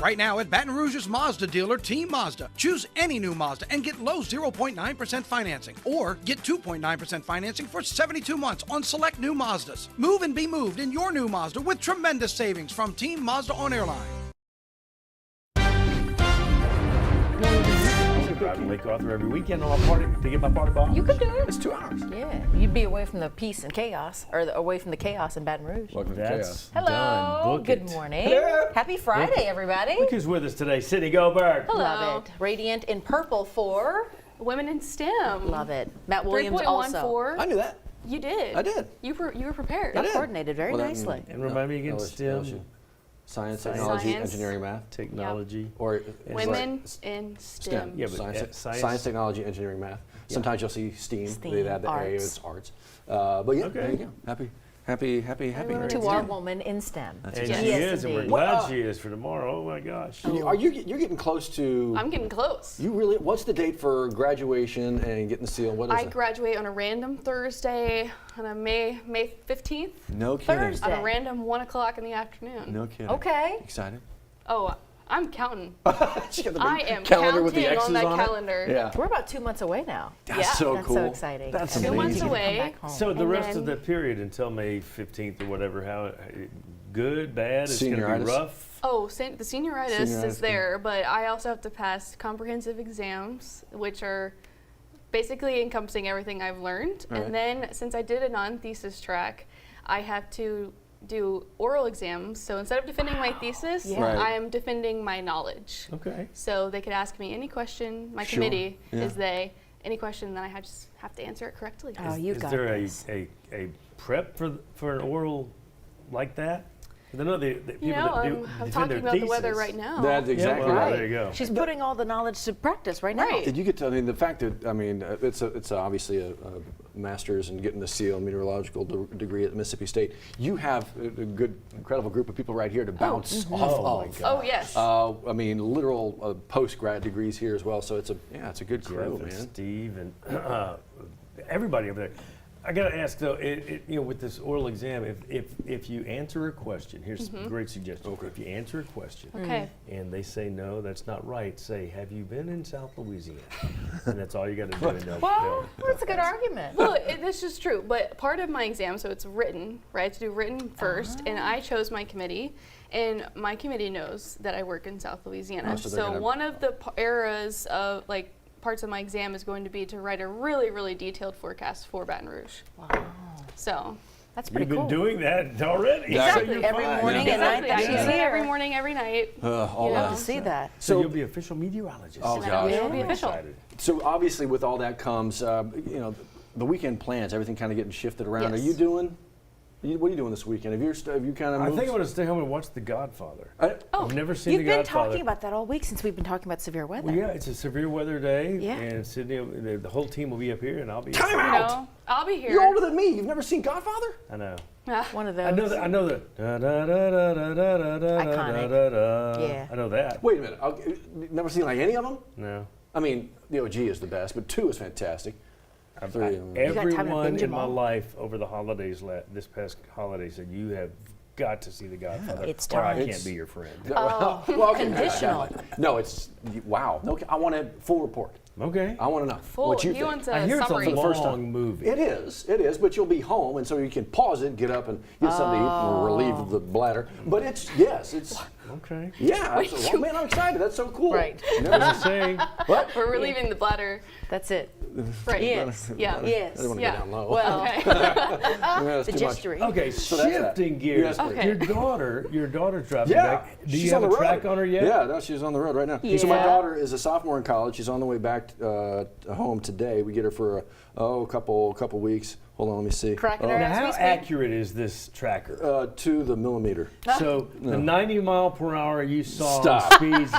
Right now at Baton Rouge's Mazda dealer, Team Mazda. Choose any new Mazda and get low 0.9% financing. Or get 2.9% financing for 72 months on select new Mazdas. Move and be moved in your new Mazda with tremendous savings from Team Mazda on Airline. Drive to Lake Arthur every weekend on my party to get my party box. You could do it. It's 2 hours. Yeah, you'd be away from the peace and chaos, or away from the chaos in Baton Rouge. Welcome to That's chaos. Hello. done. Book Good it. morning. Hello. Happy Friday, everybody. Look who's with us today, Sydney Goldberg. Hello. Love it. Radiant in purple for. Women in STEM. Love it. Matt Williams also. 3.14. I knew that. You did. I did. You were prepared. That coordinated very Well, that- nicely. And remind me again, LSU. STEM, Science, technology, Science. engineering, math. technology. Or Women it's in STEM. STEM. Yeah, but Science, technology, engineering, math. Sometimes you'll see STEAM. STEAM, They add the A, arts. it's arts. But yeah, Okay. there you go. Happy. To our woman in STEM. And That's she Yes, is, and we're indeed. glad she is for tomorrow. Oh my gosh. You're getting close to. I'm getting close. You really? What's the date for graduation and getting the seal? What is I it? graduate on a random Thursday on a May 15th No kidding. Thursday. on a random 1 o'clock in the afternoon. No kidding. Okay. Excited? Oh, I'm counting. She got the big I am calendar with the counting X's on that it? calendar. Yeah. We're about 2 months away now. That's so That's cool. so exciting. That's And 2 then months you get to come away. back home. So the And rest then- of the period until May 15th or whatever, how good, bad, it's going to be Senioritis. rough. Oh, the senioritis Senioritis, is there, but I also have to pass comprehensive exams, which are basically encompassing everything I've learned. All right. And then since I did a non-thesis track, I have to do oral exams. So instead of defending my thesis, Yeah. Right. I am defending my knowledge. Okay. So they could ask me any question. My Sure. committee Yeah. is any question, then I just have to answer it correctly. Oh, you Is got there this. a prep for an oral like that? 'Cause I know the people You know, that do I'm defend talking their about the weather thesis- right now. That's exactly well, right. there you go. She's putting all the knowledge to practice right now. Right. Did you get to? I mean, the fact that it's obviously a master's and getting the seal meteorological degree at Mississippi State. You have a good, incredible group of people right here to bounce off Oh, my of. God. Oh, yes. I mean, literal post grad degrees here as well. So it's a good crew, Jeff and man. Steve and everybody over there. I got to ask though, with this oral exam, if you answer a question, here's a great suggestion. If you answer a question Okay. and they say no, that's not right, say, have you been in South Louisiana? And that's all you got to do. And Well, that's a good argument. Well, this is true, but part of my exam, so it's written, right? I have to do written first, and I chose my committee, and my committee knows that I work in South Louisiana. Oh, so they're so gonna- one of the eras of parts of my exam is going to be to write a really, really detailed forecast for Baton Rouge. Wow. So That's pretty You've been cool. doing that already. Exactly. So you're Every fine. morning Yeah. and night exactly, that I she's do that here. every morning, every night. All You that. know. To see that. So you'll be official meteorologist. Oh, And I gosh. will be I'm official. excited. So obviously, with all that comes, the weekend plans, everything kind of getting shifted around. Yes. Are you doing? What are you doing this weekend? Have you kind of I moved? think I'm going to stay home and watch The Godfather. I- I've never seen You've The been Godfather. talking about that all week since we've been talking about severe weather. Well, yeah, it's a severe weather day, Yeah. and Sydney, the whole team will be up here, and I'll be. Time You out! know, I'll be here. You're older than me. You've never seen Godfather? I know. One of those. I know that. I know that. Da, da, da, da, da, da, da, da, Iconic. da, da. Yeah. I know that. Wait a minute. Never seen like any of them? No. I mean, the OG is the best, but 2 is fantastic. 3, got time to Everyone binge in 'em my all? life over the holidays, this past holiday, said you have got to see The Godfather, It's or I time. can't be your friend. well, okay. Conditional. No, it's wow. Okay, I want a full report. Okay. I want to know Full. what you He think. wants I a hear it's summary. a the first long time. movie. It is, but you'll be home, and so you can pause it, get up, and get something to eat, and relieve the bladder. But it's Okay. yeah. Well, man, I'm excited. That's so cool. Right. Never Just saying. what? We're relieving the bladder. That's it. Right. Yes. Yeah. Yes. I don't want to Yeah. go down low. Well, Okay. Yeah, that's the too much. gesturing. Okay, that's that. shifting gears. Yes, please. Okay. Your daughter's driving Yeah, back. Do she's you have on a the road. track on her yet? Yeah, no, she's on the road right now. So my Yeah. daughter is a sophomore in college. She's on the way back home today. We get her for a couple weeks. Hold on, let me see. Cracking her Now, as how we speak. accurate is this tracker? To the millimeter. So the 90 mile per hour you saw Stop. speeds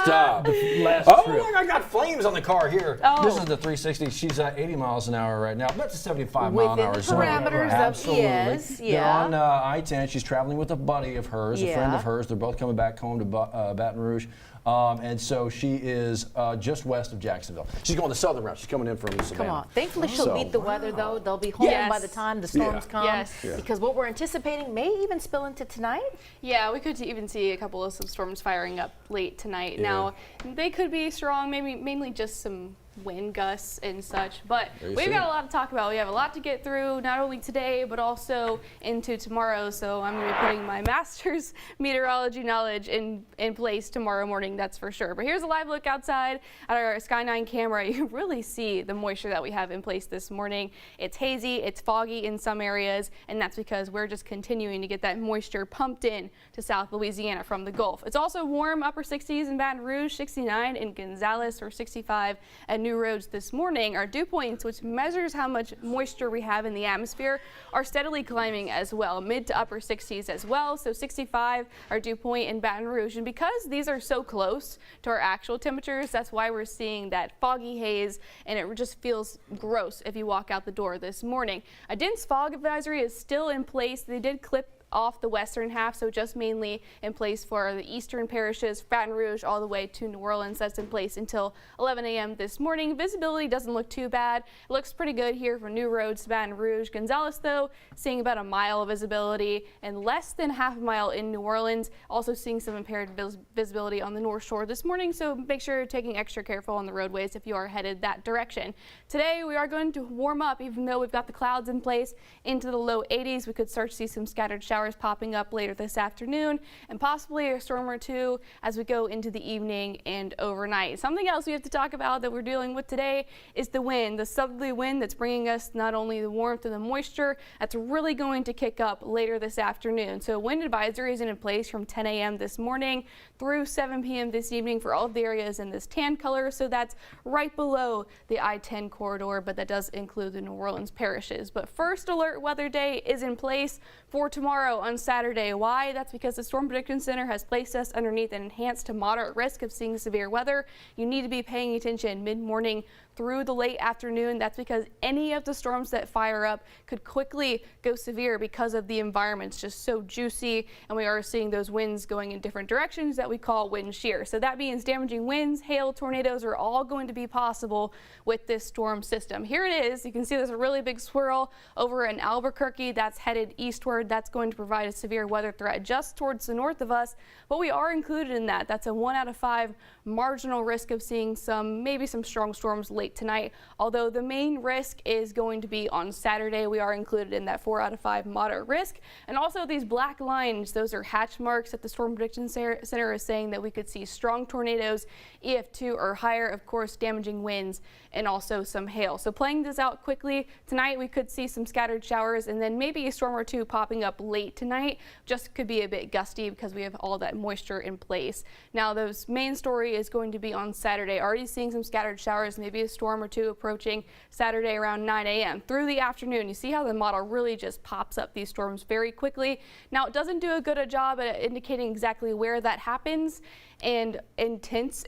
Stop. last Oh, trip. look, I got flames on the car here. Oh. This is the 360. She's at 80 miles an hour right now. That's a 75 mile an Within hour the zone. parameters of- Absolutely. yes, They're yeah. on I-10. She's traveling with a buddy of hers, a friend Yeah. of hers. They're both coming back home to Baton Rouge. And so she is just west of Jacksonville. She's going the southern route. She's coming in from Savannah. Come on. Thankfully, she'll beat the weather, though. They'll be home Yes. by the time the storms come. Yes. Yeah. Because what we're anticipating may even spill into tonight. Yeah, we could even see a couple of some storms firing up late tonight. Yeah. Now, they could be strong, maybe mainly just some wind gusts and such, but There you we've see. got a lot to talk about. We have a lot to get through, not only today, but also into tomorrow. So I'm going to be putting my master's meteorology knowledge in place tomorrow morning, that's for sure. But here's a live look outside at our Sky 9 camera. You really see the moisture that we have in place this morning. It's hazy, it's foggy in some areas, and that's because we're just continuing to get that moisture pumped in to South Louisiana from the Gulf. It's also warm, upper 60s in Baton Rouge, 69 in Gonzales, or 65 at New Roads this morning. Our dew points, which measures how much moisture we have in the atmosphere, are steadily climbing as well, mid to upper 60s as well. So 65 our dew point in Baton Rouge. And because these are so close to our actual temperatures, that's why we're seeing that foggy haze, and it just feels gross if you walk out the door this morning. A dense fog advisory is still in place. They did clip off the western half, so just mainly in place for the eastern parishes, Baton Rouge, all the way to New Orleans. That's in place until 11 a.m. this morning. Visibility doesn't look too bad. It looks pretty good here for New Roads to Baton Rouge. Gonzales, though, seeing about a mile of visibility and less than half a mile in New Orleans. Also seeing some impaired visibility on the North Shore this morning, so make sure you're taking extra careful on the roadways if you are headed that direction. Today, we are going to warm up, even though we've got the clouds in place, into the low 80s. We could start to see some scattered showers popping up later this afternoon, and possibly a storm or two as we go into the evening and overnight. Something else we have to talk about that we're dealing with today is the wind, the southerly wind that's bringing us not only the warmth and the moisture, that's really going to kick up later this afternoon. So wind advisory is in place from 10 a.m. this morning through 7 p.m. this evening for all of the areas in this tan color. So that's right below the I-10 corridor, but that does include the New Orleans parishes. But first alert weather day is in place for tomorrow on Saturday. Why? That's because the Storm Prediction Center has placed us underneath an enhanced to moderate risk of seeing severe weather. You need to be paying attention mid-morning through the late afternoon. That's because any of the storms that fire up could quickly go severe because of the environment's just so juicy, and we are seeing those winds going in different directions that we call wind shear. So that means damaging winds, hail, tornadoes are all going to be possible with this storm system. Here it is. You can see there's a really big swirl over in Albuquerque that's headed eastward. That's going to provide a severe weather threat just towards the north of us, but we are included in that. That's a 1 out of 5 marginal risk of seeing maybe some strong storms late tonight, although the main risk is going to be on Saturday. We are included in that 4 out of 5 moderate risk. And also these black lines, those are hatch marks that the Storm Prediction Center is saying that we could see strong tornadoes, EF2 or higher, of course, damaging winds, and also some hail. So playing this out quickly, tonight we could see some scattered showers, and then maybe a storm or two popping up late tonight. Just could be a bit gusty because we have all that moisture in place. Now, the main story is going to be on Saturday. Already seeing some scattered showers, maybe a storm or two approaching Saturday around 9 a.m. Through the afternoon, you see how the model really just pops up these storms very quickly. Now, it doesn't do a good job at indicating exactly where that happens and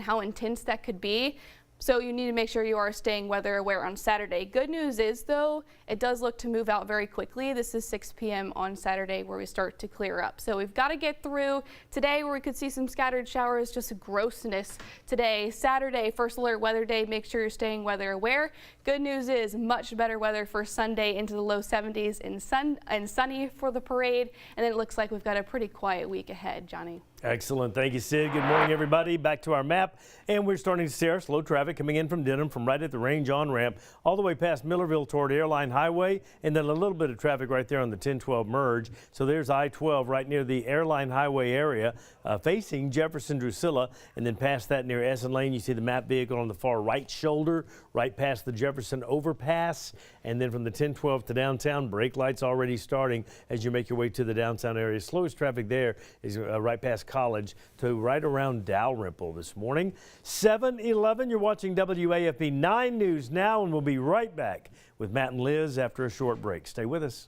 how intense that could be. So you need to make sure you are staying weather aware on Saturday. Good news is, though, it does look to move out very quickly. This is 6 p.m. on Saturday where we start to clear up. So we've got to get through today where we could see some scattered showers, just grossness today. Saturday, first alert weather day, make sure you're staying weather aware. Good news is much better weather for Sunday into the low 70s and sunny for the parade. And then it looks like we've got a pretty quiet week ahead, Johnny. Excellent. Thank you, Sid. Good morning, everybody. Back to our map, and we're starting to see our slow traffic coming in from Denham from right at the range on-ramp all the way past Millerville toward Airline Highway, and then a little bit of traffic right there on the 1012 merge. So there's I-12 right near the Airline Highway area facing Jefferson Drusilla, and then past that near Essen Lane, you see the MAP vehicle on the far right shoulder, right past the Jefferson overpass, and then from the 1012 to downtown, brake lights already starting as you make your way to the downtown area. Slowest traffic there is right past College to right around Dalrymple this morning. 7:11, you're watching WAFB 9 News now, and we'll be right back with Matt and Liz after a short break. Stay with us.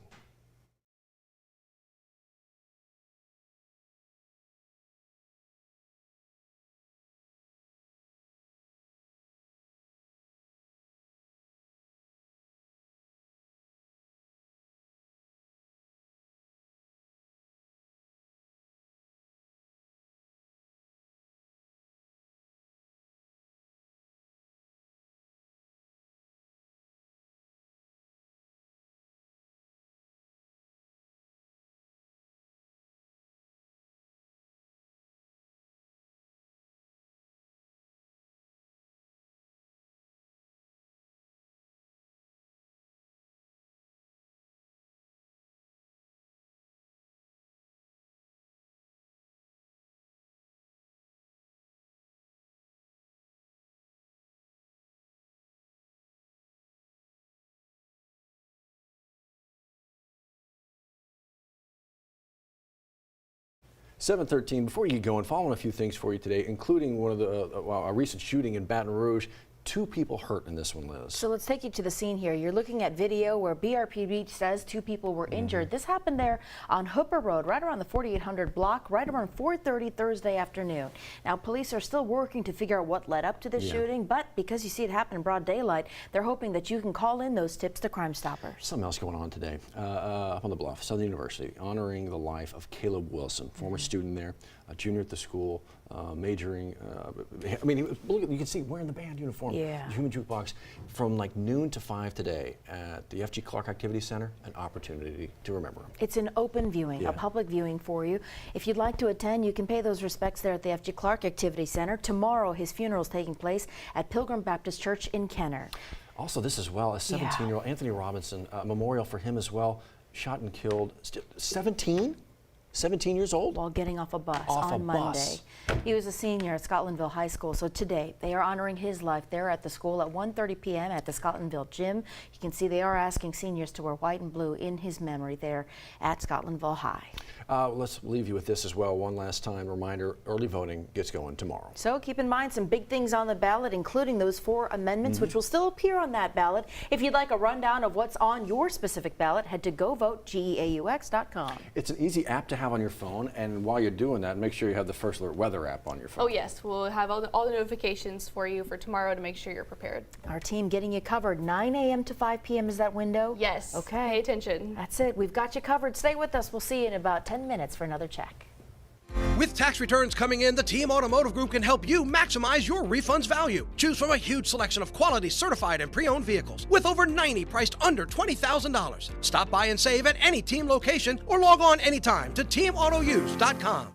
7:13. Before you get going, following a few things for you today, including one of a recent shooting in Baton Rouge. 2 people hurt in this one, Liz. So let's take you to the scene here. You're looking at video where BRPB says 2 people were injured. This happened there on Hooper Road, right around the 4800 block, right around 4:30 Thursday afternoon. Now, police are still working to figure out what led up to this shooting, but because you see it happen in broad daylight, they're hoping that you can call in those tips to Crime Stoppers. Something else going on today up on the bluff, Southern University, honoring the life of Caleb Wilson, former student there, a junior at the school, majoring. I mean, look, you can see wearing the band uniform, Human Jukebox, from like noon to 5 today at the F.G. Clark Activity Center. An opportunity to remember him. It's an open viewing, a public viewing for you. If you'd like to attend, you can pay those respects there at the F.G. Clark Activity Center. Tomorrow, his funeral is taking place at Pilgrim Baptist Church in Kenner. Also, this as well, a 17-year-old Anthony Robinson, a memorial for him as well, shot and killed. 17 years old? While getting off a bus on Monday. He was a senior at Scotlandville High School, so today they are honoring his life there at the school at 1:30 p.m. at the Scotlandville gym. You can see they are asking seniors to wear white and blue in his memory there at Scotlandville High. Let's leave you with this as well. One last time reminder, early voting gets going tomorrow. So keep in mind some big things on the ballot, including those 4 amendments, which will still appear on that ballot. If you'd like a rundown of what's on your specific ballot, head to govotegeaux.com. It's an easy app to have on your phone, and while you're doing that, make sure you have the First Alert weather app on your phone. Oh yes, we'll have all the notifications for you for tomorrow to make sure you're prepared. Our team getting you covered. 9 a.m. to 5 p.m. is that window? Yes. Okay. Pay attention. That's it. We've got you covered. Stay with us. We'll see you in about 10 minutes for another check. With tax returns coming in, the Team Automotive Group can help you maximize your refund's value. Choose from a huge selection of quality certified and pre-owned vehicles with over 90 priced under $20,000. Stop by and save at any Team location or log on anytime to teamautouse.com.